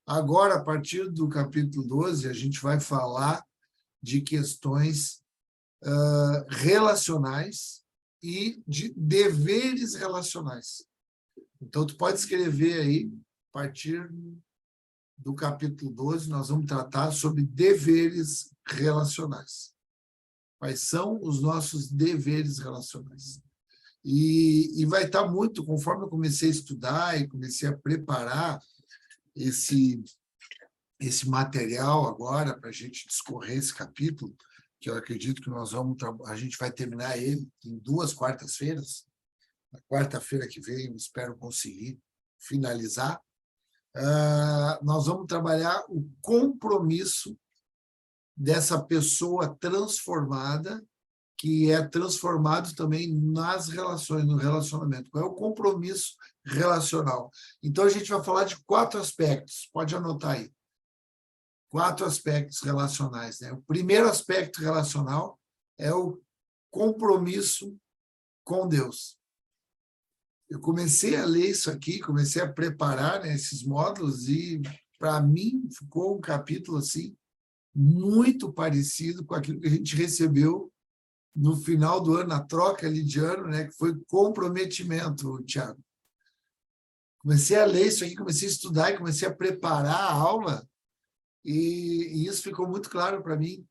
Agora, a partir do capítulo 12, a gente vai falar de questões relacionais e de deveres relacionais. Então, tu pode escrever aí, a partir do capítulo 12, nós vamos tratar sobre deveres relacionais. Quais são os nossos deveres relacionais? E vai estar muito, conforme eu comecei a estudar e comecei a preparar esse material agora para a gente discorrer esse capítulo, que eu acredito que a gente vai terminar ele em 2 quartas-feiras. Na quarta-feira que vem, eu espero conseguir finalizar. Nós vamos trabalhar o compromisso dessa pessoa transformada, que é transformado também nas relações, no relacionamento. Qual é o compromisso relacional? Então, a gente vai falar de 4 aspectos. Pode anotar aí. 4 aspectos relacionais, né? O primeiro aspecto relacional é o compromisso com Deus. Eu comecei a ler isso aqui, comecei a preparar, né, esses módulos, e, para mim, ficou um capítulo assim, muito parecido com aquilo que a gente recebeu no final do ano, na troca ali de ano, né, que foi comprometimento, Tiago. Comecei a ler isso aqui, comecei a estudar e comecei a preparar a aula, e isso ficou muito claro para mim.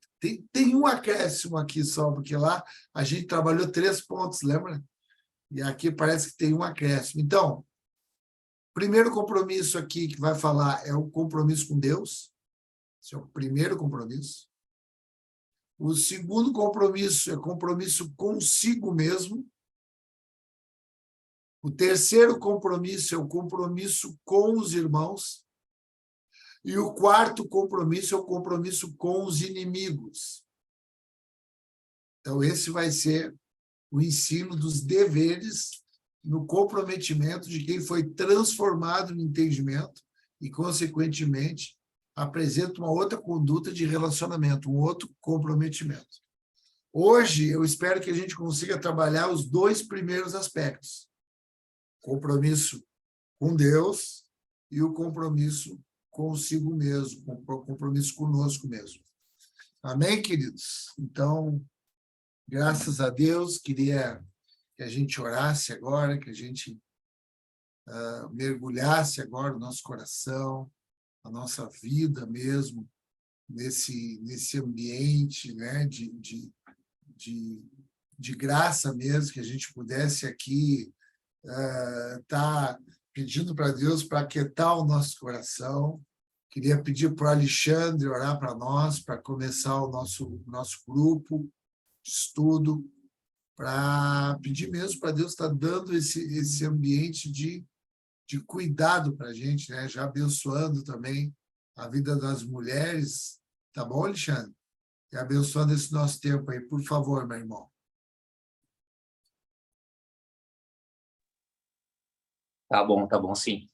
Tem um acréscimo aqui só, porque lá a gente trabalhou 3 pontos, lembra? E aqui parece que tem um acréscimo. Então, primeiro compromisso aqui que vai falar é o compromisso com Deus. Esse é o primeiro compromisso. O segundo compromisso é compromisso consigo mesmo. O terceiro compromisso é o compromisso com os irmãos. E o quarto compromisso é o compromisso com os inimigos. Então, esse vai ser o ensino dos deveres no comprometimento de quem foi transformado no entendimento e, consequentemente, apresenta uma outra conduta de relacionamento, um outro comprometimento. Hoje, eu espero que a gente consiga trabalhar os 2 primeiros aspectos: compromisso com Deus e o compromisso consigo mesmo, o compromisso conosco mesmo. Amém, queridos? Então, graças a Deus, queria que a gente orasse agora, que a gente mergulhasse agora o nosso coração, a nossa vida mesmo, nesse ambiente, né, de graça mesmo, que a gente pudesse aqui estar pedindo para Deus para aquietar o nosso coração. Queria pedir para o Alexandre orar para nós, para começar o nosso grupo de estudo, para pedir mesmo para Deus estar dando esse ambiente de cuidado para a gente, né? Já abençoando também a vida das mulheres. Tá bom, Alexandre? E abençoando esse nosso tempo aí, por favor, meu irmão. Tá bom, sim.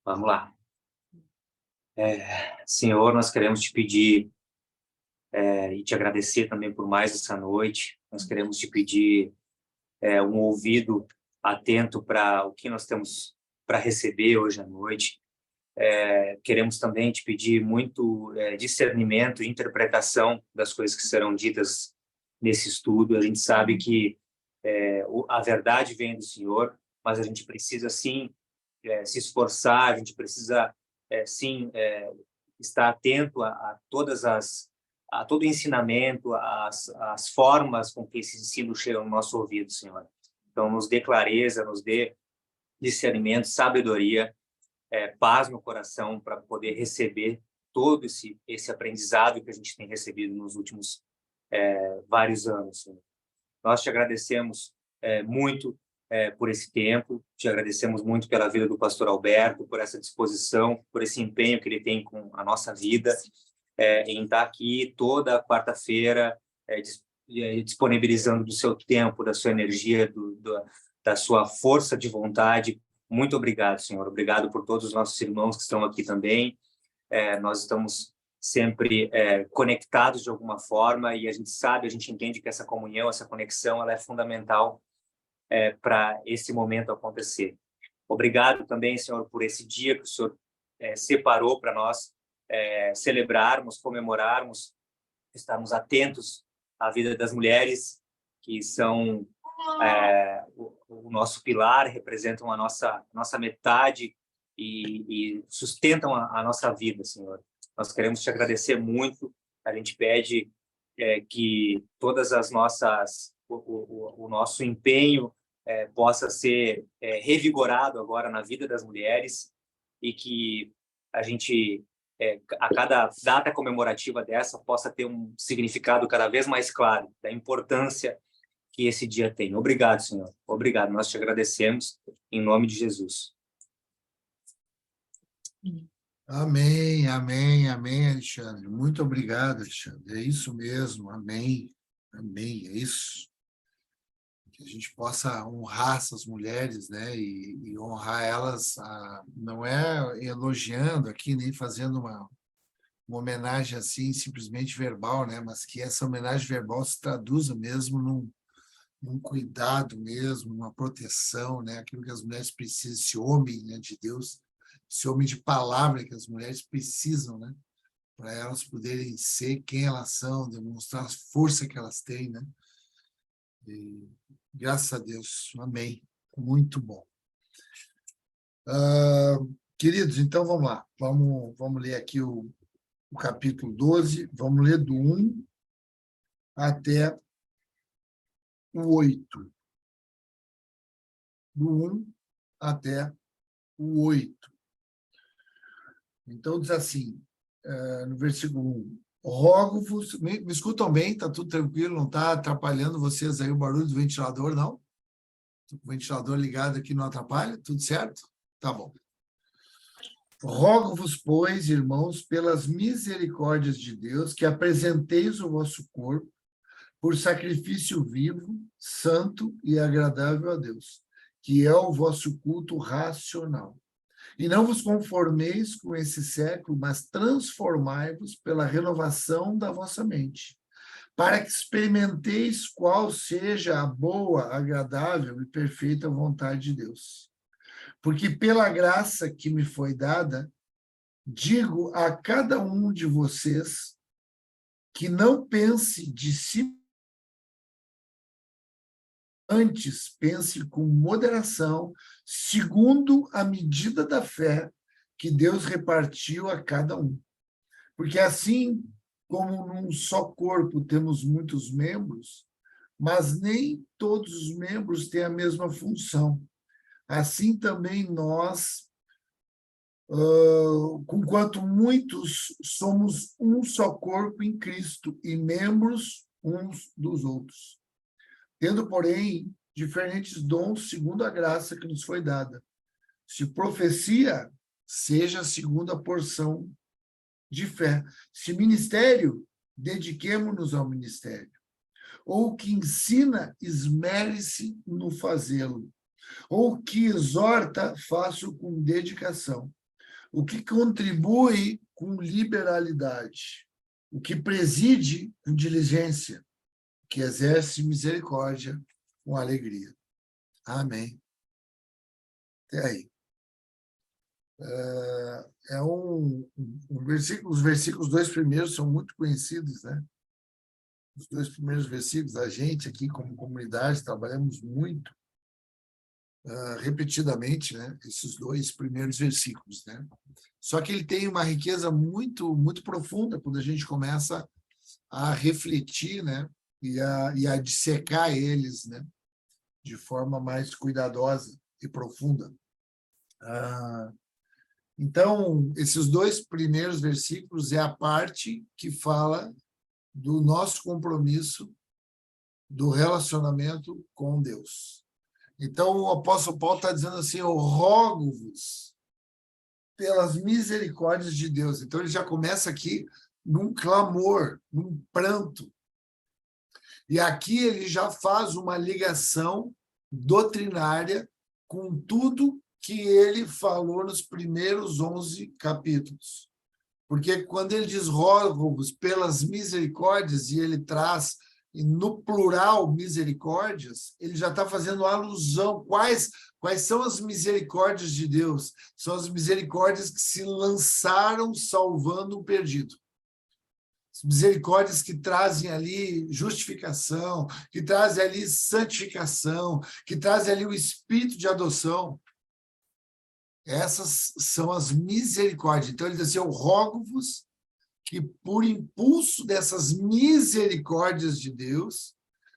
Vamos lá. Senhor, nós queremos te pedir e te agradecer também por mais essa noite. Nós queremos te pedir um ouvido atento para o que nós temos para receber hoje à noite. Queremos também te pedir muito discernimento e interpretação das coisas que serão ditas nesse estudo. A gente sabe que a verdade vem do Senhor, mas a gente precisa, sim, se esforçar, a gente precisa, sim, estar atento a todo o ensinamento, as formas com que esses ensinos chegam no nosso ouvido, Senhor. Então, nos dê clareza, nos dê discernimento, sabedoria, paz no coração para poder receber todo esse aprendizado que a gente tem recebido nos últimos vários anos, Senhor. Nós te agradecemos muito por esse tempo, te agradecemos muito pela vida do pastor Alberto, por essa disposição, por esse empenho que ele tem com a nossa vida, em estar aqui toda quarta-feira, disponibilizando do seu tempo, da sua energia, da sua força de vontade. Muito obrigado, Senhor. Obrigado por todos os nossos irmãos que estão aqui também. Nós estamos sempre conectados de alguma forma, e a gente entende que essa comunhão, essa conexão, ela é fundamental para esse momento acontecer. Obrigado também, Senhor, por esse dia que o Senhor separou para nós celebrarmos, comemorarmos, estarmos atentos à vida das mulheres, que são o nosso pilar, representam a nossa metade e sustentam a nossa vida, Senhor. Nós queremos te agradecer muito. A gente pede que todas as nossas o nosso empenho possa ser revigorado agora na vida das mulheres, e que a gente a cada data comemorativa dessa possa ter um significado cada vez mais claro da importância que esse dia tem. Obrigado, Senhor. Obrigado. Nós te agradecemos em nome de Jesus. Amém, amém, amém, Alexandre. Muito obrigado, Alexandre. É isso mesmo, amém, amém, é isso. Que a gente possa honrar essas mulheres, né, e honrar elas, não é elogiando aqui, nem fazendo uma homenagem assim, simplesmente verbal, né, mas que essa homenagem verbal se traduza mesmo num cuidado mesmo, numa proteção, né, aquilo que as mulheres precisam, esse homem, né, de Deus, esse homem de palavra que as mulheres precisam, né, para elas poderem ser quem elas são, demonstrar a força que elas têm, né? E, graças a Deus, amém. Muito bom. Queridos, então vamos lá. Vamos ler aqui o capítulo 12, vamos ler do 1 até o 8. Do 1 até o 8. Então, diz assim, no versículo 1, rogo-vos, me escutam bem, está tudo tranquilo, não está atrapalhando vocês aí o barulho do ventilador, não? O ventilador ligado aqui não atrapalha? Tudo certo? Tá bom. Rogo-vos, pois, irmãos, pelas misericórdias de Deus, que apresenteis o vosso corpo por sacrifício vivo, santo e agradável a Deus, que é o vosso culto racional. E não vos conformeis com esse século, mas transformai-vos pela renovação da vossa mente, para que experimenteis qual seja a boa, agradável e perfeita vontade de Deus. Porque pela graça que me foi dada, digo a cada um de vocês que não pense de si, antes pense com moderação, segundo a medida da fé que Deus repartiu a cada um. Porque assim como num só corpo temos muitos membros, mas nem todos os membros têm a mesma função. Assim também nós, conquanto muitos, somos um só corpo em Cristo e membros uns dos outros. Tendo, porém, diferentes dons segundo a graça que nos foi dada. Se profecia, seja segundo a porção de fé. Se ministério, dediquemo-nos ao ministério. Ou que ensina, esmere-se no fazê-lo. Ou que exorta, faça-o com dedicação. O que contribui com liberalidade. O que preside com diligência. O que exerce misericórdia com alegria. Amém. Até aí. Os versículos dois primeiros são muito conhecidos, né? Os dois primeiros versículos, a gente aqui como comunidade trabalhamos muito repetidamente, né? Esses dois primeiros versículos, né? Só que ele tem uma riqueza muito muito profunda quando a gente começa a refletir, né? E a dissecar eles, né? De forma mais cuidadosa e profunda. Então, esses dois primeiros versículos é a parte que fala do nosso compromisso, do relacionamento com Deus. Então, o apóstolo Paulo está dizendo assim, eu rogo-vos pelas misericórdias de Deus. Então, ele já começa aqui num clamor, num pranto. E aqui ele já faz uma ligação doutrinária com tudo que ele falou nos primeiros 11 capítulos. Porque quando ele diz rogo-vos pelas misericórdias, e ele traz e no plural, misericórdias, ele já está fazendo alusão. Quais são as misericórdias de Deus? São as misericórdias que se lançaram salvando o perdido. As misericórdias que trazem ali justificação, que trazem ali santificação, que trazem ali o espírito de adoção. Essas são as misericórdias. Então, ele diz assim, eu rogo-vos que, por impulso dessas misericórdias de Deus,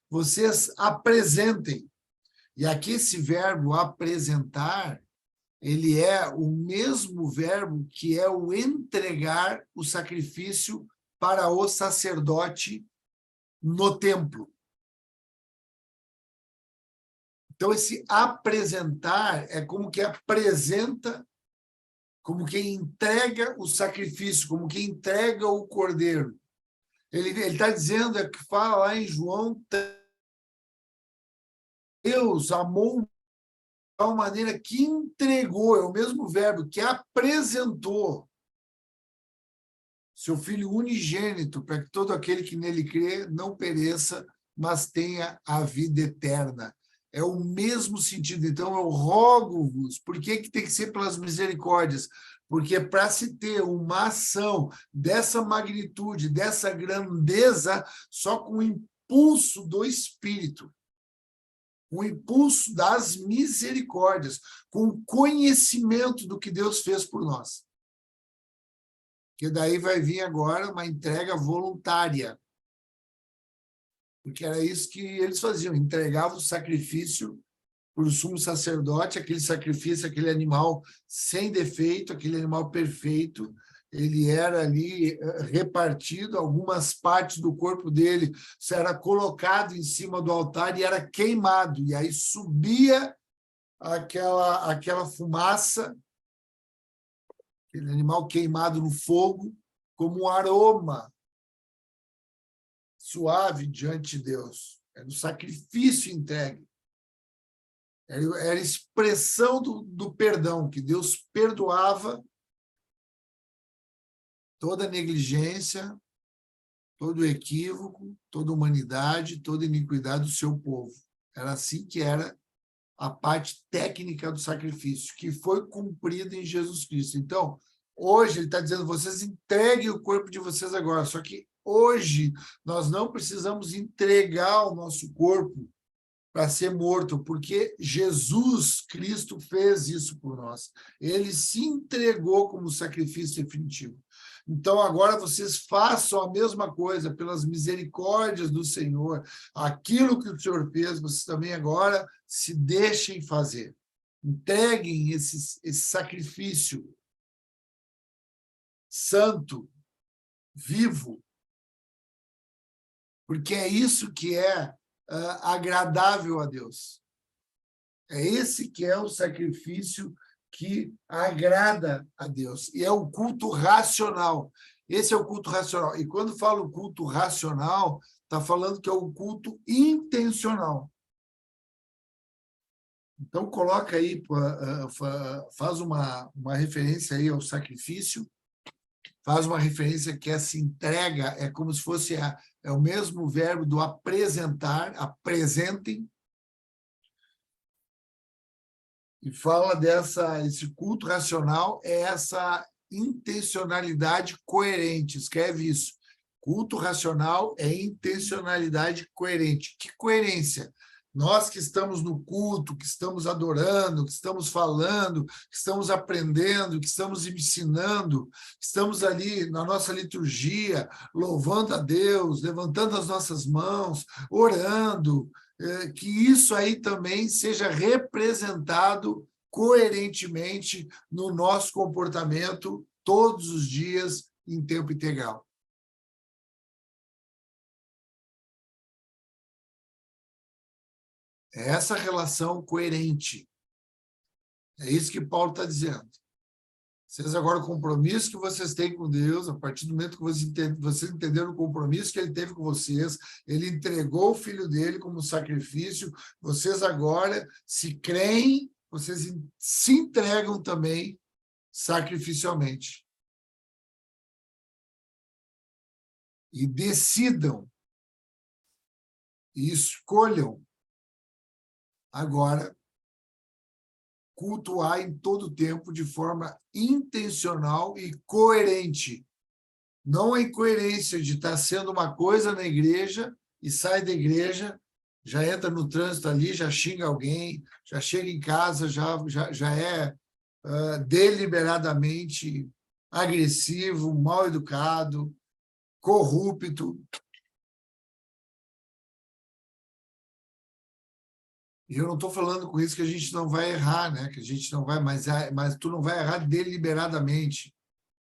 vocês apresentem. E aqui esse verbo apresentar, ele é o mesmo verbo que é o entregar o sacrifício para o sacerdote no templo. Então, esse apresentar é como que apresenta, como que entrega o sacrifício, como que entrega o cordeiro. Ele está dizendo, é que fala lá em João, Deus amou de tal maneira que entregou, é o mesmo verbo, que apresentou seu Filho unigênito, para que todo aquele que nele crê não pereça, mas tenha a vida eterna. É o mesmo sentido. Então, eu rogo-vos. Por que tem que ser pelas misericórdias? Porque para se ter uma ação dessa magnitude, dessa grandeza, só com o impulso do Espírito, o impulso das misericórdias, com o conhecimento do que Deus fez por nós. Que daí vai vir agora uma entrega voluntária. Porque era isso que eles faziam, entregavam o sacrifício para o sumo sacerdote, aquele sacrifício, aquele animal sem defeito, aquele animal perfeito, ele era ali repartido, algumas partes do corpo dele era colocado em cima do altar e era queimado, e aí subia aquela fumaça, aquele animal queimado no fogo, como um aroma suave diante de Deus. Era um sacrifício entregue. Era a expressão do perdão, que Deus perdoava toda negligência, todo equívoco, toda humanidade, toda iniquidade do seu povo. Era assim que era a parte técnica do sacrifício, que foi cumprida em Jesus Cristo. Então, hoje ele está dizendo, vocês entreguem o corpo de vocês agora, só que hoje nós não precisamos entregar o nosso corpo para ser morto, porque Jesus Cristo fez isso por nós. Ele se entregou como sacrifício definitivo. Então, agora vocês façam a mesma coisa pelas misericórdias do Senhor. Aquilo que o Senhor fez, vocês também agora se deixem fazer. Entreguem esse sacrifício santo, vivo, porque é isso que é agradável a Deus. É esse que é o sacrifício que agrada a Deus. E é o culto racional. Esse é o culto racional. E quando falo culto racional, está falando que é o culto intencional. Então, coloca aí, faz uma referência aí ao sacrifício, faz uma referência que essa entrega é como se fosse é o mesmo verbo do apresentar, apresentem, e fala esse culto racional, é essa intencionalidade coerente, escreve isso. Culto racional é intencionalidade coerente. Que coerência? Nós que estamos no culto, que estamos adorando, que estamos falando, que estamos aprendendo, que estamos ensinando, que estamos ali na nossa liturgia, louvando a Deus, levantando as nossas mãos, orando, que isso aí também seja representado coerentemente no nosso comportamento todos os dias em tempo integral. É essa relação coerente. É isso que Paulo está dizendo. Vocês agora, o compromisso que vocês têm com Deus, a partir do momento que vocês entenderam o compromisso que ele teve com vocês, ele entregou o filho dele como sacrifício, vocês agora, se creem, vocês se entregam também sacrificialmente. E decidam e escolham agora cultuar em todo tempo de forma intencional e coerente. Não a incoerência de estar sendo uma coisa na igreja e sai da igreja, já entra no trânsito ali, já xinga alguém, já chega em casa, já é deliberadamente agressivo, mal educado, corrupto. E eu não estou falando com isso que a gente não vai errar, né? Que a gente não vai, mas tu não vai errar deliberadamente,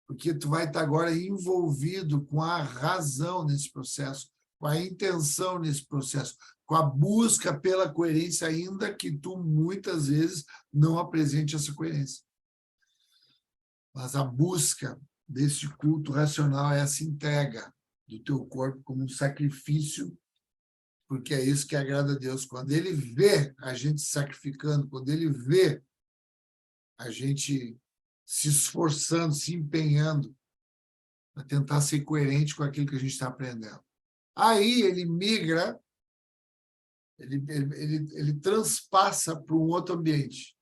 porque tu vai estar agora envolvido com a razão nesse processo, com a intenção nesse processo, com a busca pela coerência, ainda que tu muitas vezes não apresente essa coerência. Mas a busca desse culto racional é essa entrega do teu corpo como um sacrifício, porque é isso que agrada a Deus. Quando ele vê a gente se sacrificando, quando ele vê a gente se esforçando, se empenhando para tentar ser coerente com aquilo que a gente está aprendendo. Aí ele migra, ele transpassa para um outro ambiente,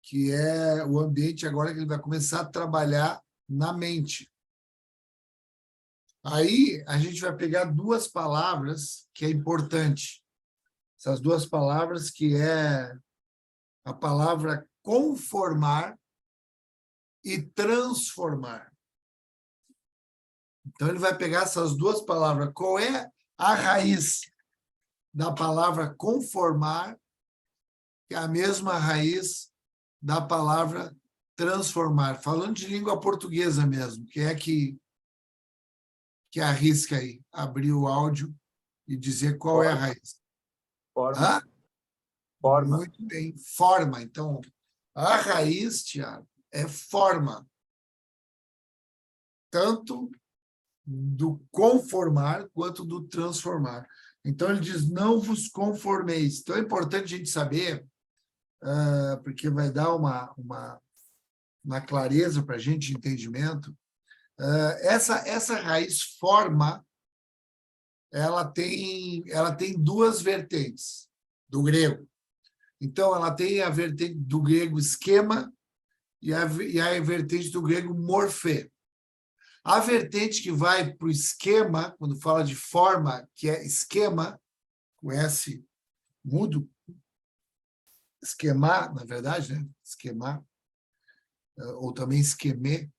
que é o ambiente agora que ele vai começar a trabalhar na mente. Aí a gente vai pegar duas palavras que é importante. Essas duas palavras que é a palavra conformar e transformar. Então ele vai pegar essas duas palavras. Qual é a raiz da palavra conformar, que é a mesma raiz da palavra transformar? Falando de língua portuguesa mesmo, que é que arrisca aí, abrir o áudio e dizer qual é a raiz. Forma. Hã? Forma. Muito bem, forma. Então, a raiz, Tiago, é forma. Tanto do conformar quanto do transformar. Então, ele diz, não vos conformeis. Então, é importante a gente saber, porque vai dar uma clareza para a gente de entendimento. Essa raiz forma, ela tem duas vertentes do grego. Então, ela tem a vertente do grego esquema e a vertente do grego morfê. A vertente que vai para o esquema, quando fala de forma, que é esquema, com S mudo, esquemar, na verdade, né? Esquemar, ou também esquemê,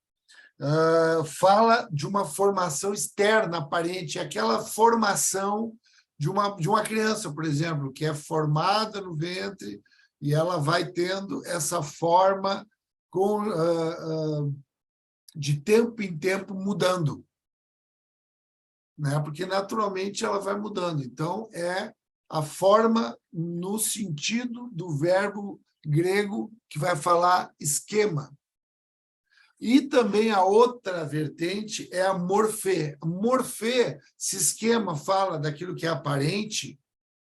fala de uma formação externa, aparente, aquela formação de uma criança, por exemplo, que é formada no ventre e ela vai tendo essa forma de tempo em tempo mudando, né? Porque naturalmente ela vai mudando. Então, é a forma no sentido do verbo grego que vai falar esquema. E também a outra vertente é a morfê. Morfê, se esquema fala daquilo que é aparente,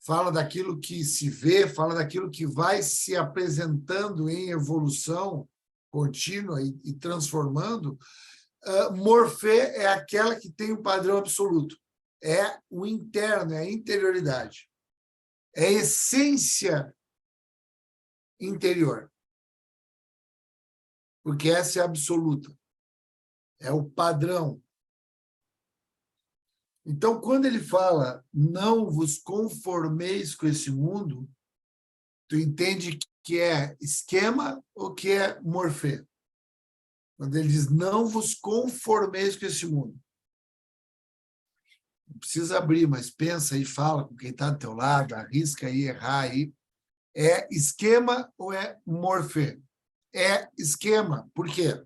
fala daquilo que se vê, fala daquilo que vai se apresentando em evolução contínua e transformando. Morfê é aquela que tem um padrão absoluto. É o interno, é a interioridade. É a essência interior. Porque essa é absoluta. É o padrão. Então, quando ele fala não vos conformeis com esse mundo, tu entende que é esquema ou que é morfê? Quando ele diz não vos conformeis com esse mundo. Não precisa abrir, mas pensa e fala com quem está do teu lado, arrisca aí, errar aí. É esquema ou é morfê? É esquema. Por quê?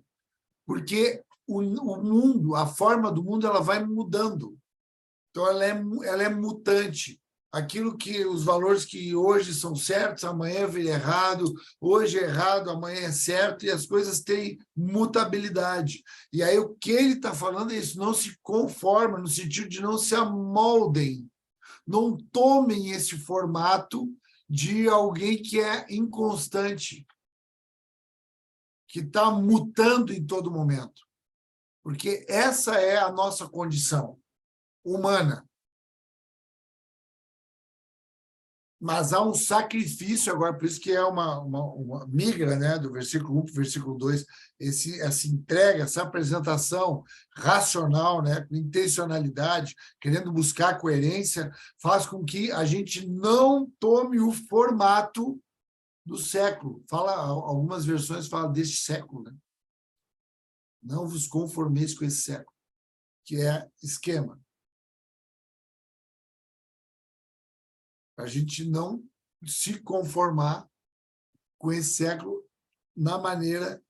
Porque o mundo, a forma do mundo, ela vai mudando. Então, ela é mutante. Aquilo que os valores que hoje são certos, amanhã vira errado, hoje é errado, amanhã é certo, e as coisas têm mutabilidade. E aí o que ele está falando é isso, não se conforma, no sentido de não se amoldem, não tomem esse formato de alguém que é inconstante, que está mutando em todo momento. Porque essa é a nossa condição humana. Mas há um sacrifício agora, por isso que é uma migra, né, do versículo 1 para o versículo 2, essa entrega, essa apresentação racional, né, com intencionalidade, querendo buscar coerência, faz com que a gente não tome o formato do século. Algumas versões falam deste século, né? Não vos conformeis com esse século, que é esquema. A gente não se conformar com esse século na maneira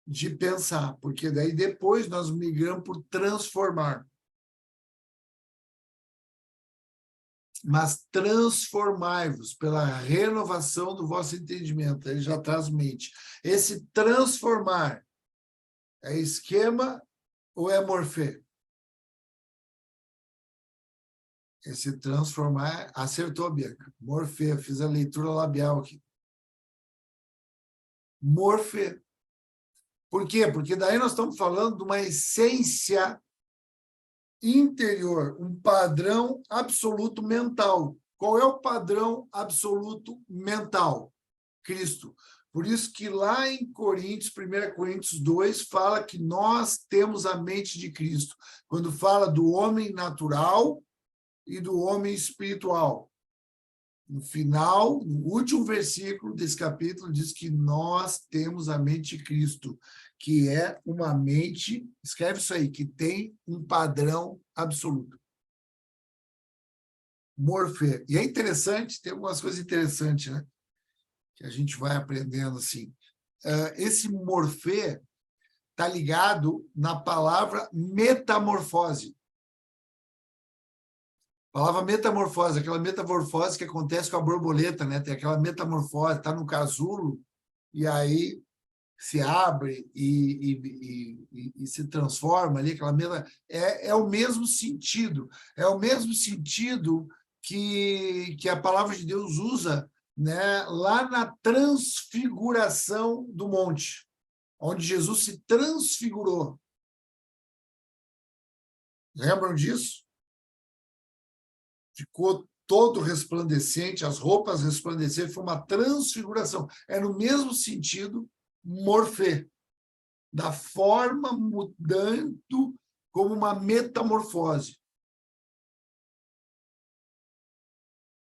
de pensar, porque daí depois nós migramos por transformar. Mas transformai-vos pela renovação do vosso entendimento. Ele já traz mente. Esse transformar é esquema ou é morfê? Esse transformar, acertou, Bianca. Morfê, fiz a leitura labial aqui. Morfê. Por quê? Porque daí nós estamos falando de uma essência interior, um padrão absoluto mental. Qual é o padrão absoluto mental? Cristo. Por isso que lá em Coríntios, 1 Coríntios 2, fala que nós temos a mente de Cristo. Quando fala do homem natural e do homem espiritual. No final, no último versículo desse capítulo, diz que nós temos a mente de Cristo, que é uma mente, escreve isso aí, que tem um padrão absoluto. Morfê. E é interessante, tem algumas coisas interessantes, né? Que a gente vai aprendendo assim. Esse morfê está ligado na palavra metamorfose. A palavra metamorfose, aquela metamorfose que acontece com a borboleta, né? Tem aquela metamorfose, está no casulo, e aí se abre e se transforma ali, é o mesmo sentido. É o mesmo sentido que a palavra de Deus usa, né, lá na transfiguração do monte, onde Jesus se transfigurou. Lembram disso? Ficou todo resplandecente, as roupas resplandeceram, foi uma transfiguração. É no mesmo sentido, morfê, da forma mudando como uma metamorfose.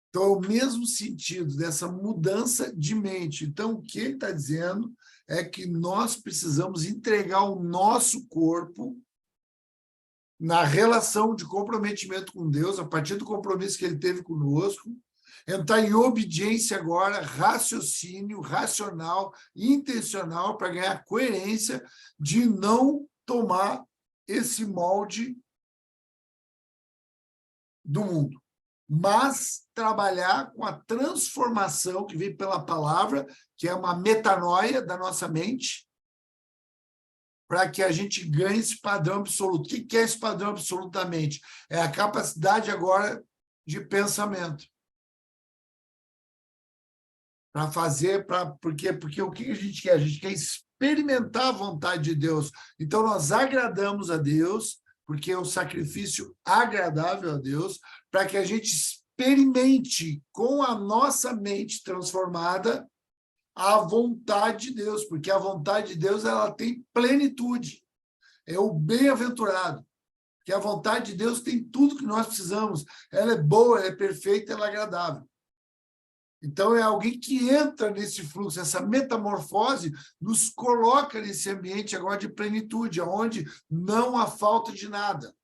Então, é o mesmo sentido dessa mudança de mente. Então, o que ele está dizendo é que nós precisamos entregar o nosso corpo na relação de comprometimento com Deus, a partir do compromisso que ele teve conosco, entrar em obediência agora, raciocínio, racional, intencional, para ganhar coerência de não tomar esse molde do mundo, mas trabalhar com a transformação que vem pela palavra, que é uma metanoia da nossa mente, para que a gente ganhe esse padrão absoluto. O que é esse padrão absoluto da mente? É a capacidade agora de pensamento. Para fazer, porque o que a gente quer? A gente quer experimentar a vontade de Deus. Então, nós agradamos a Deus, porque é um sacrifício agradável a Deus, para que a gente experimente com a nossa mente transformada a vontade de Deus, porque a vontade de Deus ela tem plenitude, é o bem-aventurado, porque a vontade de Deus tem tudo que nós precisamos, ela é boa, ela é perfeita, ela é agradável. Então, é alguém que entra nesse fluxo, essa metamorfose nos coloca nesse ambiente agora de plenitude, onde não há falta de nada.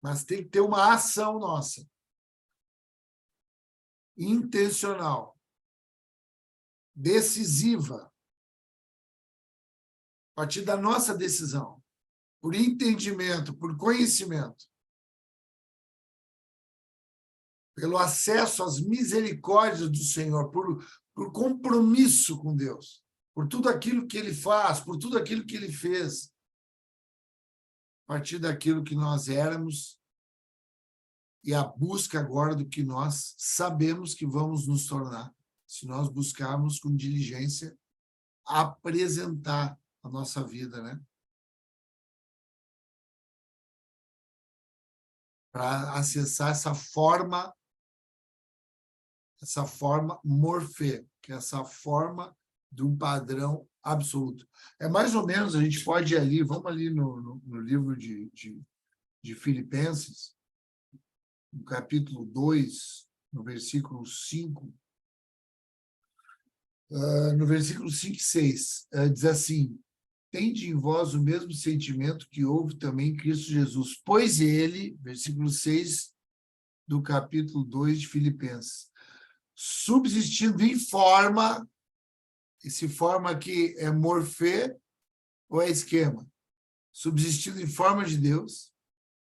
Mas tem que ter uma ação nossa, intencional, decisiva, a partir da nossa decisão, por entendimento, por conhecimento, pelo acesso às misericórdias do Senhor, por compromisso com Deus, por tudo aquilo que Ele faz, por tudo aquilo que Ele fez, a partir daquilo que nós éramos e a busca agora do que nós sabemos que vamos nos tornar, se nós buscarmos com diligência apresentar a nossa vida, né? para acessar essa forma morfê, que é essa forma de um padrão absoluto. É mais ou menos, a gente pode ir ali, vamos ali no livro de Filipenses, no capítulo 2, no versículo 5, no versículo 5 e 6, diz assim: tende em vós o mesmo sentimento que houve também em Cristo Jesus, pois ele, versículo 6 do capítulo 2 de Filipenses, subsistindo em forma, esse forma aqui é morfê ou é esquema? Subsistindo em forma de Deus,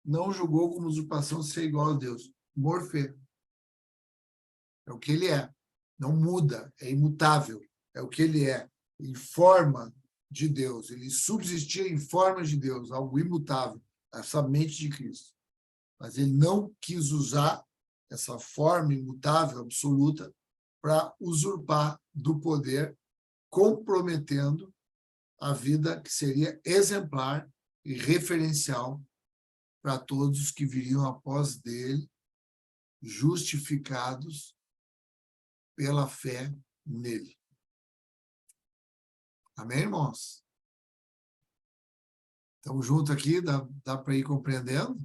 não julgou como usurpação ser igual a Deus. Morfê. É o que ele é. Não muda, é imutável. É o que ele é, em forma de Deus. Ele subsistia em forma de Deus, algo imutável, essa mente de Cristo. Mas ele não quis usar essa forma imutável, absoluta, para usurpar do poder, comprometendo a vida que seria exemplar e referencial para todos os que viriam após dele, justificados pela fé nele. Amém, irmãos? Estamos juntos aqui? Dá para ir compreendendo?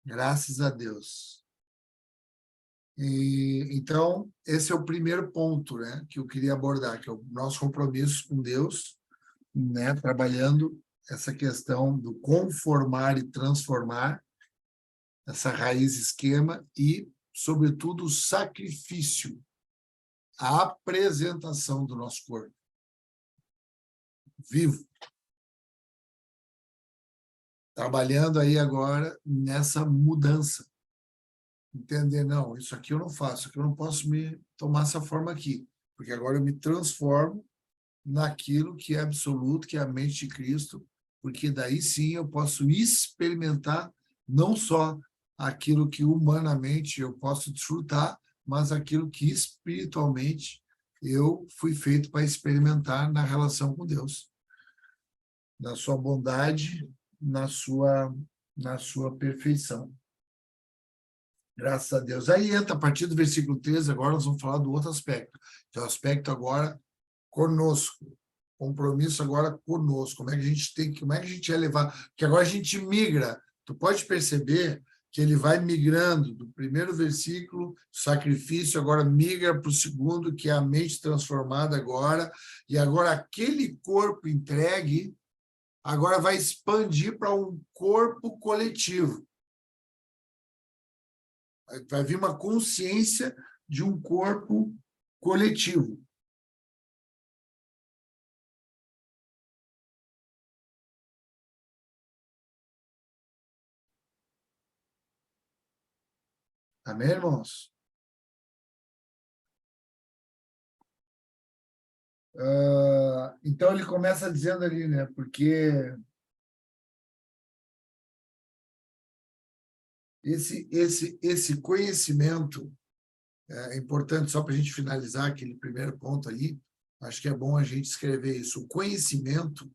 Graças a Deus. Então, esse é o primeiro ponto, né, que eu queria abordar, que é o nosso compromisso com Deus, né, trabalhando essa questão do conformar e transformar, essa raiz esquema e, sobretudo, o sacrifício, a apresentação do nosso corpo vivo. Trabalhando aí agora nessa mudança. Entender, não, isso aqui eu não faço, isso aqui eu não posso me tomar essa forma aqui, porque agora eu me transformo naquilo que é absoluto, que é a mente de Cristo, porque daí sim eu posso experimentar não só aquilo que humanamente eu posso desfrutar, mas aquilo que espiritualmente eu fui feito para experimentar na relação com Deus, na sua bondade, na sua perfeição. Graças a Deus. Aí entra, a partir do versículo 13, agora nós vamos falar do outro aspecto, que é o aspecto agora conosco, compromisso agora conosco, como é que a gente vai levar, porque agora a gente migra, tu pode perceber que ele vai migrando do primeiro versículo, sacrifício, agora migra para o segundo, que é a mente transformada agora, e agora aquele corpo entregue, agora vai expandir para um corpo coletivo. Vai vir uma consciência de um corpo coletivo. Amém, irmãos? Então, ele começa dizendo ali, né? Porque esse conhecimento é importante, só para a gente finalizar aquele primeiro ponto ali, acho que é bom a gente escrever isso. O conhecimento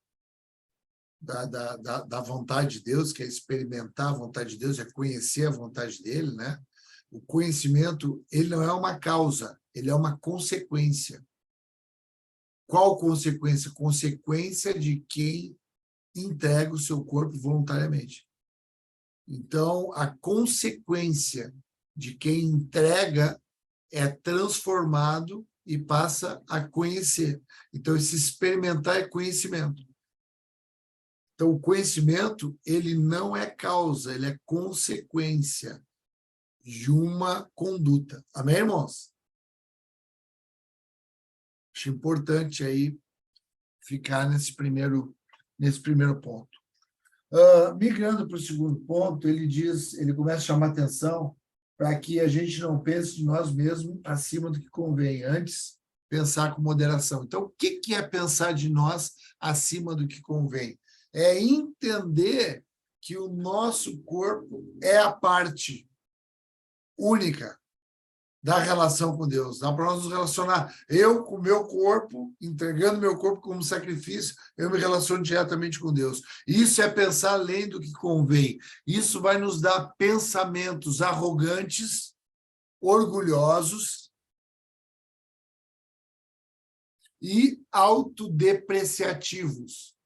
da vontade de Deus, que é experimentar a vontade de Deus, é conhecer a vontade dele, né? O conhecimento, ele não é uma causa, ele é uma consequência. Qual consequência? Consequência de quem entrega o seu corpo voluntariamente. Então, a consequência de quem entrega é transformado e passa a conhecer. Então, esse experimentar é conhecimento. Então, o conhecimento, ele não é causa, ele é consequência de uma conduta. Amém, irmãos? Acho importante aí ficar nesse primeiro ponto. Migrando para o segundo ponto, ele começa a chamar atenção para que a gente não pense de nós mesmos acima do que convém, antes pensar com moderação. Então, o que é pensar de nós acima do que convém? É entender que o nosso corpo é a parte única da relação com Deus. Dá para nós nos relacionar. Eu, com o meu corpo, entregando meu corpo como sacrifício, eu me relaciono diretamente com Deus. Isso é pensar além do que convém. Isso vai nos dar pensamentos arrogantes, orgulhosos e autodepreciativos.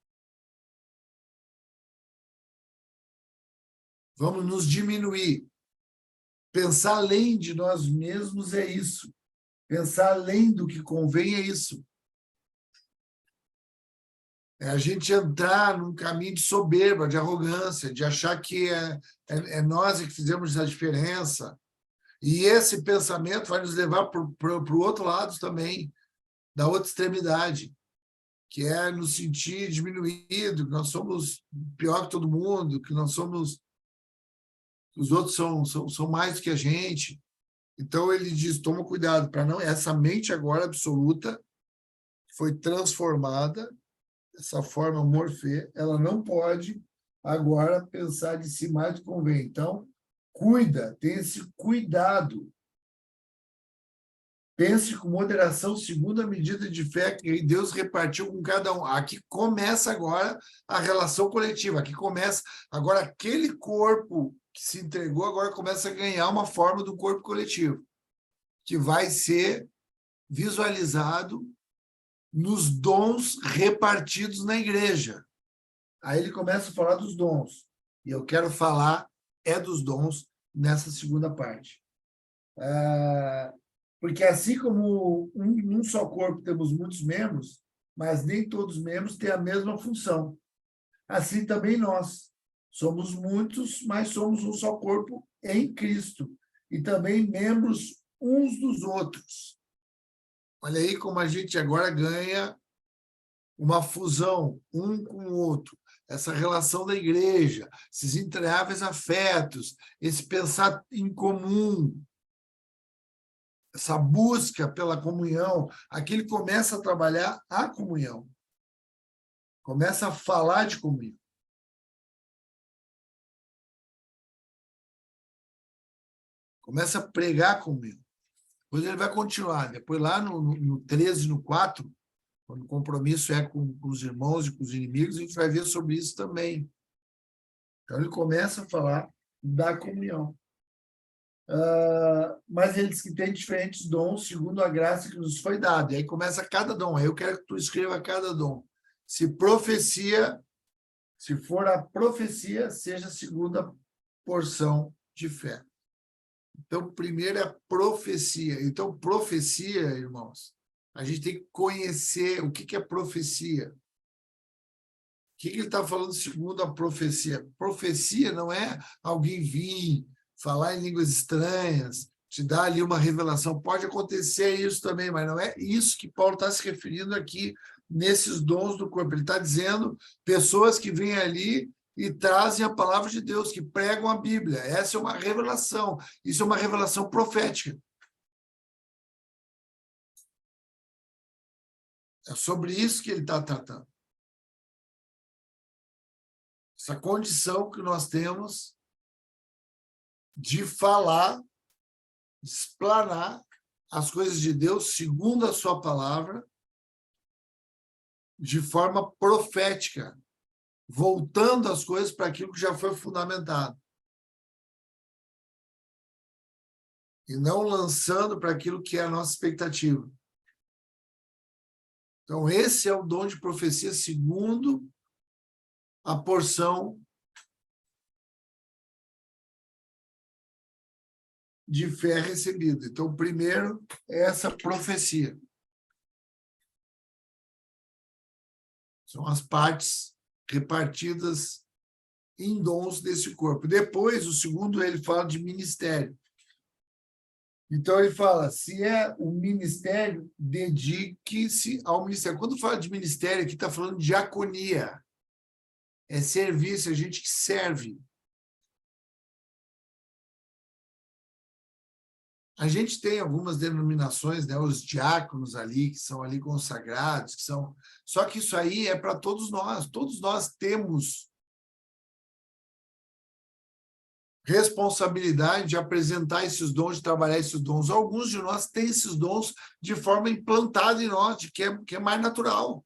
Vamos nos diminuir. Pensar além de nós mesmos é isso. Pensar além do que convém é isso. É a gente entrar num caminho de soberba, de arrogância, de achar que é nós que fizemos a diferença. E esse pensamento vai nos levar para o outro lado também, da outra extremidade, que é nos sentir diminuído, que nós somos pior que todo mundo, que nós somos... Os outros são mais do que a gente. Então, ele diz, toma cuidado, para não... Essa mente agora absoluta foi transformada, essa forma morfê, ela não pode agora pensar de si mais do que convém. Então, cuida, tenha esse cuidado. Pense com moderação, segundo a medida de fé que Deus repartiu com cada um. Aqui começa agora a relação coletiva. Aqui começa agora aquele corpo que se entregou, agora começa a ganhar uma forma do corpo coletivo, que vai ser visualizado nos dons repartidos na igreja. Aí ele começa a falar dos dons. E eu quero falar dos dons nessa segunda parte. Porque assim como num só corpo temos muitos membros, mas nem todos os membros têm a mesma função. Assim também nós. Somos muitos, mas somos um só corpo em Cristo. E também membros uns dos outros. Olha aí como a gente agora ganha uma fusão um com o outro. Essa relação da igreja, esses intriáveis afetos, esse pensar em comum, essa busca pela comunhão, aqui ele começa a trabalhar a comunhão. Começa a falar de comunhão. Começa a pregar comunhão. Depois ele vai continuar. Depois lá no 13, no 4, quando o compromisso é com os irmãos e com os inimigos, a gente vai ver sobre isso também. Então ele começa a falar da comunhão. Mas ele diz que tem diferentes dons segundo a graça que nos foi dada. E aí começa cada dom. Aí eu quero que tu escreva cada dom. Se profecia, se for a profecia, seja a segunda porção de fé. Então, primeiro é a profecia. Então, profecia, irmãos, a gente tem que conhecer o que é profecia. O que ele está falando segundo a profecia? Profecia não é alguém vir falar em línguas estranhas, te dar ali uma revelação. Pode acontecer isso também, mas não é isso que Paulo está se referindo aqui nesses dons do corpo. Ele está dizendo pessoas que vêm ali e trazem a palavra de Deus, que pregam a Bíblia. Essa é uma revelação. Isso é uma revelação profética. É sobre isso que ele está tratando. Essa condição que nós temos de falar, de explanar as coisas de Deus segundo a sua palavra, de forma profética, voltando as coisas para aquilo que já foi fundamentado. E não lançando para aquilo que é a nossa expectativa. Então, esse é o dom de profecia segundo a porção de fé recebida. Então, primeiro é essa profecia. São as partes repartidas em dons desse corpo. Depois, o segundo, ele fala de ministério. Então, ele fala, se é o ministério, dedique-se ao ministério. Quando fala de ministério, aqui está falando de diaconia. É serviço, é gente que serve. A gente tem algumas denominações, né, os diáconos ali, que são ali consagrados, que são... Só que isso aí é para todos nós. Todos nós temos responsabilidade de apresentar esses dons, de trabalhar esses dons. Alguns de nós têm esses dons de forma implantada em nós, que é mais natural.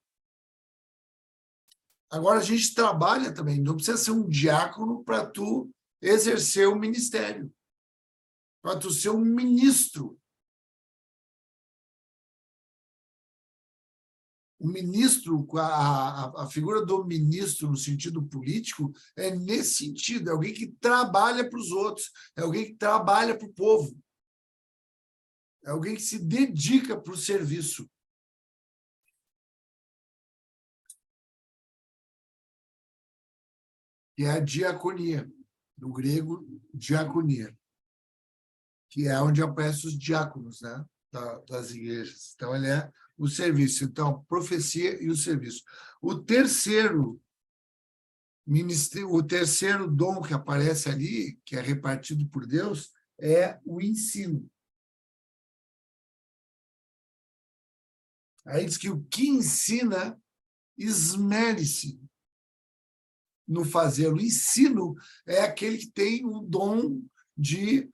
Agora, a gente trabalha também, não precisa ser um diácono para tu exercer o ministério, para tu ser um ministro. O ministro, a figura do ministro no sentido político é nesse sentido, é alguém que trabalha para os outros, é alguém que trabalha para o povo, é alguém que se dedica para o serviço. Que é a diaconia, no grego, diaconia, que é onde aparecem os diáconos, né, das igrejas. Então, ele é o serviço. Então, a profecia e o serviço. O terceiro dom que aparece ali, que é repartido por Deus, é o ensino. Aí diz que o que ensina, esmere-se no fazer. O ensino é aquele que tem o dom de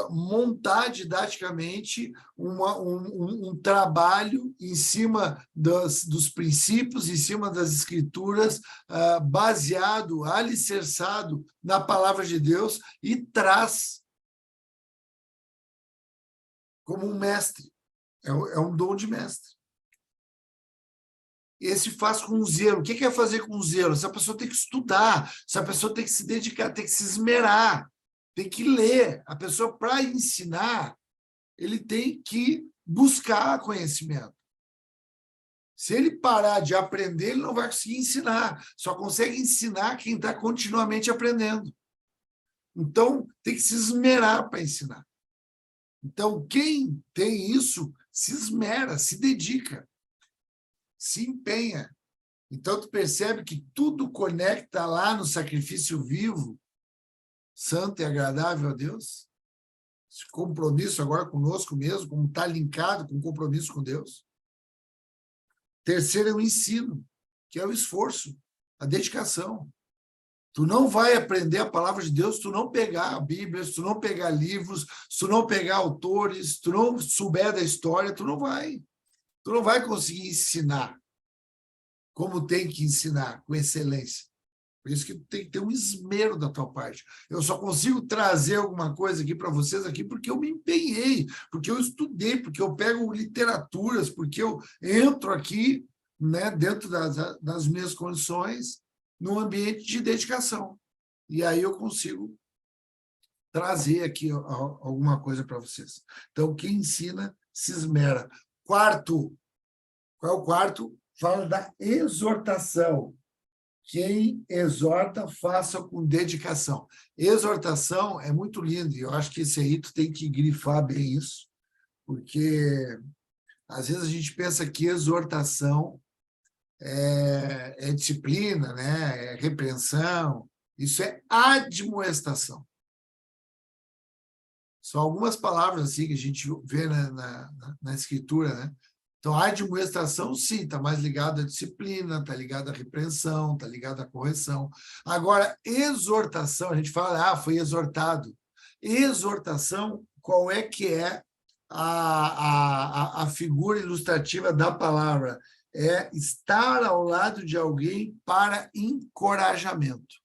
montar didaticamente um trabalho em cima dos princípios, em cima das escrituras, baseado, alicerçado na palavra de Deus, e traz como um mestre. É um dom de mestre. Esse faz com zelo. O que é fazer com zelo? Essa pessoa tem que estudar, essa pessoa tem que se dedicar, tem que se esmerar, tem que ler. A pessoa, para ensinar, ele tem que buscar conhecimento. Se ele parar de aprender, ele não vai conseguir ensinar. Só consegue ensinar quem está continuamente aprendendo. Então, tem que se esmerar para ensinar. Então, quem tem isso, se esmera, se dedica, se empenha. Então, tu percebe que tudo conecta lá no sacrifício vivo, santo e agradável a Deus. Esse compromisso agora conosco mesmo, como está linkado com o compromisso com Deus. Terceiro é o ensino, que é o esforço, a dedicação. Tu não vai aprender a palavra de Deus se tu não pegar a Bíblia, se tu não pegar livros, se tu não pegar autores, se tu não souber da história, tu não vai. Tu não vai conseguir ensinar como tem que ensinar, com excelência. Por isso que tem que ter um esmero da tua parte. Eu só consigo trazer alguma coisa aqui para vocês aqui porque eu me empenhei, porque eu estudei, porque eu pego literaturas, porque eu entro aqui, né, dentro das minhas condições, num ambiente de dedicação. E aí eu consigo trazer aqui alguma coisa para vocês. Então, quem ensina, se esmera. Quarto, qual é o quarto? Fala da exortação. Quem exorta, faça com dedicação. Exortação é muito lindo, e eu acho que esse aí tu tem que grifar bem isso, porque às vezes a gente pensa que exortação é disciplina, né? É repreensão. Isso é admoestação. São algumas palavras assim que a gente vê na escritura, né? Então, a admoestação, sim, está mais ligada à disciplina, está ligada à repreensão, está ligada à correção. Agora, exortação, a gente fala, foi exortado. Exortação, qual é que é a figura ilustrativa da palavra? É estar ao lado de alguém para encorajamento.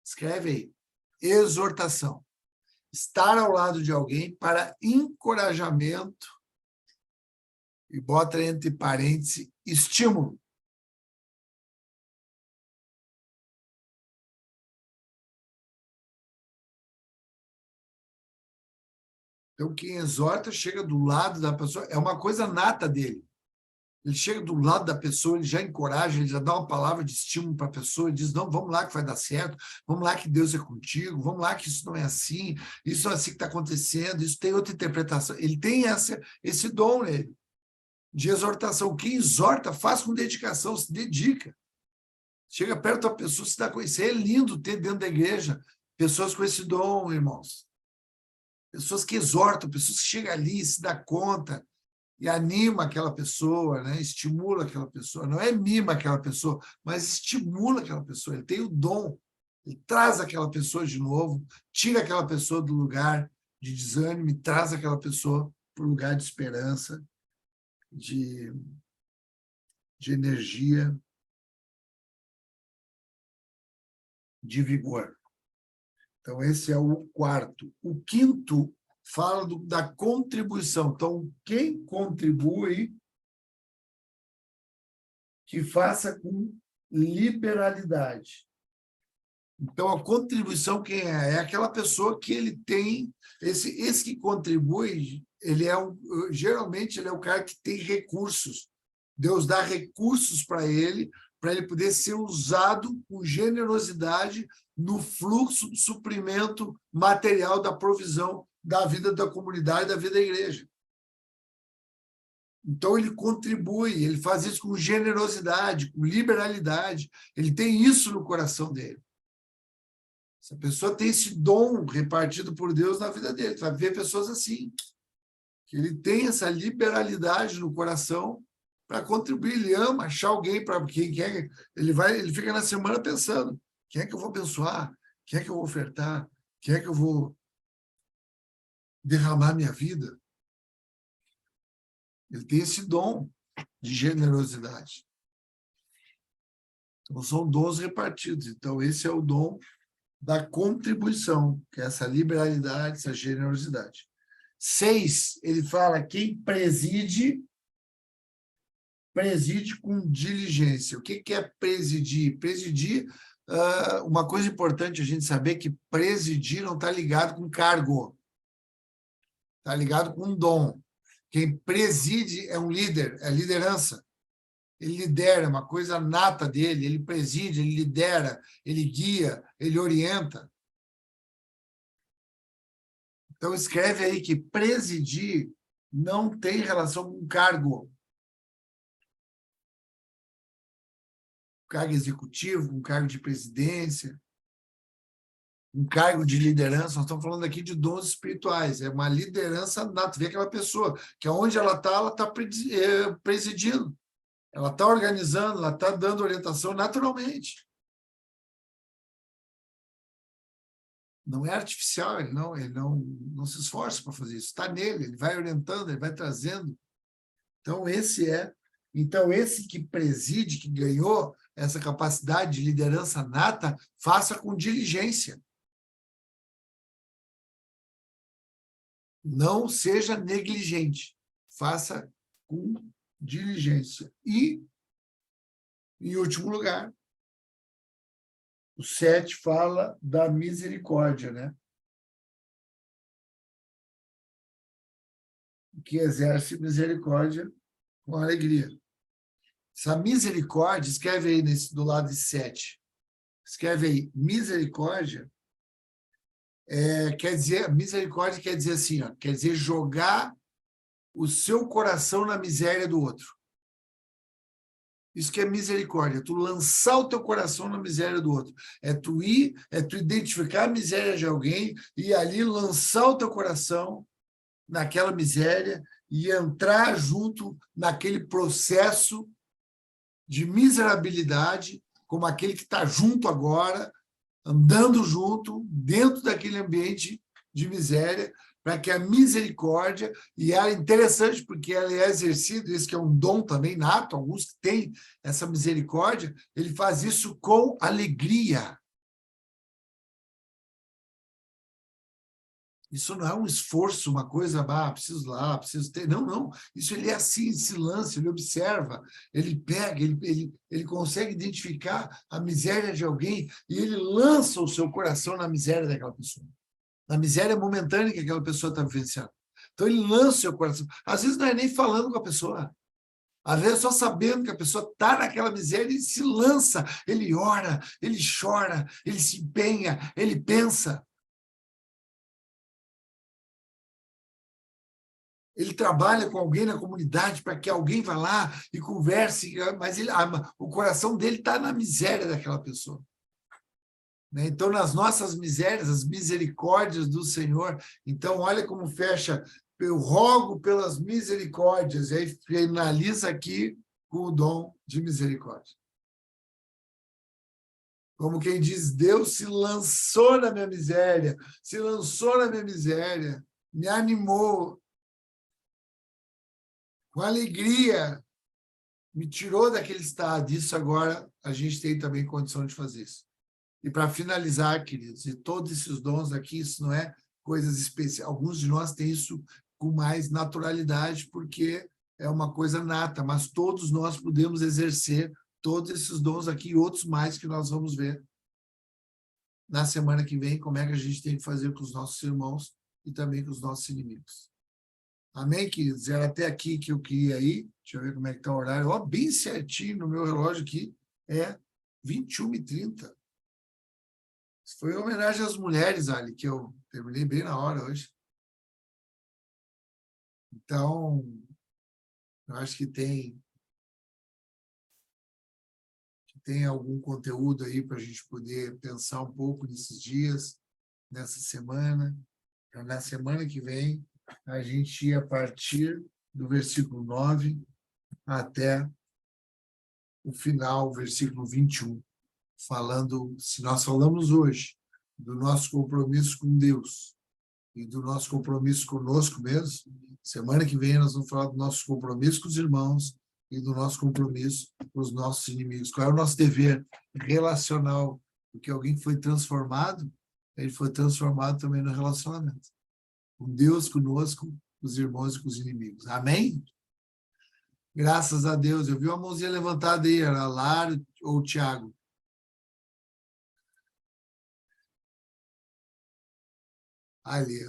Escreve aí. Exortação. Estar ao lado de alguém para encorajamento, e bota entre parênteses, estímulo. Então, quem exorta chega do lado da pessoa, é uma coisa nata dele. Ele chega do lado da pessoa, ele já encoraja, ele já dá uma palavra de estímulo para a pessoa, ele diz, não, vamos lá que vai dar certo, vamos lá que Deus é contigo, vamos lá que isso não é assim, isso não é assim que está acontecendo, isso tem outra interpretação. Ele tem esse dom nele, de exortação. Quem exorta, faz com dedicação, se dedica. Chega perto da pessoa, se dá com isso. É lindo ter dentro da igreja pessoas com esse dom, irmãos. Pessoas que exortam, pessoas que chegam ali, se dá conta e anima aquela pessoa, né? Estimula aquela pessoa. Não é mima aquela pessoa, mas estimula aquela pessoa. Ele tem o dom Ele traz aquela pessoa de novo, tira aquela pessoa do lugar de desânimo e traz aquela pessoa para o lugar de esperança, de energia, de vigor. Então, esse é o quarto. O quinto fala da contribuição. Então, quem contribui, que faça com liberalidade. Então, a contribuição, quem é? É aquela pessoa que ele tem, esse que contribui, geralmente ele é o cara que tem recursos. Deus dá recursos para ele poder ser usado com generosidade no fluxo do suprimento material da provisão da vida da comunidade, da vida da igreja. Então, ele contribui, ele faz isso com generosidade, com liberalidade, ele tem isso no coração dele. Essa pessoa tem esse dom repartido por Deus na vida dele. Você vai ver pessoas assim, que ele tem essa liberalidade no coração para contribuir, ele ama achar alguém para quem quer, ele fica na semana pensando, quem é que eu vou abençoar? Quem é que eu vou ofertar? Quem é que eu vou derramar minha vida? Ele tem esse dom de generosidade. Então, são dons repartidos. Então, esse é o dom da contribuição, que é essa liberalidade, essa generosidade. 6, ele fala, quem preside com diligência. O que é presidir? Presidir, uma coisa importante a gente saber que presidir não está ligado com cargo, está ligado com um dom. Quem preside é um líder, é liderança. Ele lidera, é uma coisa nata dele, ele preside, ele lidera, ele guia, ele orienta. Então, escreve aí que presidir não tem relação com cargo. Cargo executivo, um cargo de presidência, um cargo de liderança. Nós estamos falando aqui de dons espirituais. É uma liderança nata. Vê aquela pessoa que onde ela está presidindo. Ela está organizando, ela está dando orientação naturalmente. Não é artificial, ele não se esforça para fazer isso. Está nele, ele vai orientando, ele vai trazendo. Então, esse que preside, que ganhou essa capacidade de liderança nata, faça com diligência. Não seja negligente. Faça com diligência. E, em último lugar, o 7 fala da misericórdia, né? Que exerce misericórdia com alegria. Essa misericórdia, escreve aí do lado de 7. Escreve aí, misericórdia, misericórdia quer dizer assim, ó, quer dizer jogar o seu coração na miséria do outro. Isso que é misericórdia, tu lançar o teu coração na miséria do outro. É tu identificar a miséria de alguém e ali lançar o teu coração naquela miséria e entrar junto naquele processo de miserabilidade, como aquele que está junto agora, andando junto, dentro daquele ambiente de miséria, para que a misericórdia, e ela é interessante porque ela é exercida, isso que é um dom também nato, alguns que têm essa misericórdia, ele faz isso com alegria. Isso não é um esforço, uma coisa, preciso lá, preciso ter. Não. Isso ele é assim, se lança, ele observa, ele pega, ele consegue identificar a miséria de alguém e ele lança o seu coração na miséria daquela pessoa. Na miséria momentânea que aquela pessoa está vivenciando. Então, ele lança o seu coração. Às vezes não é nem falando com a pessoa. Às vezes é só sabendo que a pessoa está naquela miséria e se lança. Ele ora, ele chora, ele se empenha, ele pensa. Ele trabalha com alguém na comunidade para que alguém vá lá e converse, mas o coração dele está na miséria daquela pessoa. Então, nas nossas misérias, as misericórdias do Senhor. Então, olha como fecha. Eu rogo pelas misericórdias. E aí finaliza aqui com o dom de misericórdia. Como quem diz, Deus se lançou na minha miséria, se lançou na minha miséria, me animou, com alegria, me tirou daquele estado. Isso agora a gente tem também condição de fazer isso. E para finalizar, queridos, e todos esses dons aqui, isso não é coisas especiais. Alguns de nós têm isso com mais naturalidade, porque é uma coisa nata, mas todos nós podemos exercer todos esses dons aqui e outros mais que nós vamos ver na semana que vem, como é que a gente tem que fazer com os nossos irmãos e também com os nossos inimigos. Amém, queridos? Era até aqui que eu queria ir. Deixa eu ver como é que está o horário. Ó, bem certinho no meu relógio aqui. É 21h30. Isso foi em homenagem às mulheres, Ali, que eu terminei bem na hora hoje. Então, eu acho que tem algum conteúdo aí para a gente poder pensar um pouco nesses dias, nessa semana. Na semana que vem, a gente ia partir do versículo 9 até o final, o versículo 21, falando, se nós falamos hoje do nosso compromisso com Deus e do nosso compromisso conosco mesmo, semana que vem nós vamos falar do nosso compromisso com os irmãos e do nosso compromisso com os nossos inimigos. Qual é o nosso dever relacional? Porque alguém que foi transformado, ele foi transformado também no relacionamento. Com Deus, conosco, com os irmãos e com os inimigos. Amém? Graças a Deus. Eu vi uma mãozinha levantada aí, era Lário ou Tiago? Ali.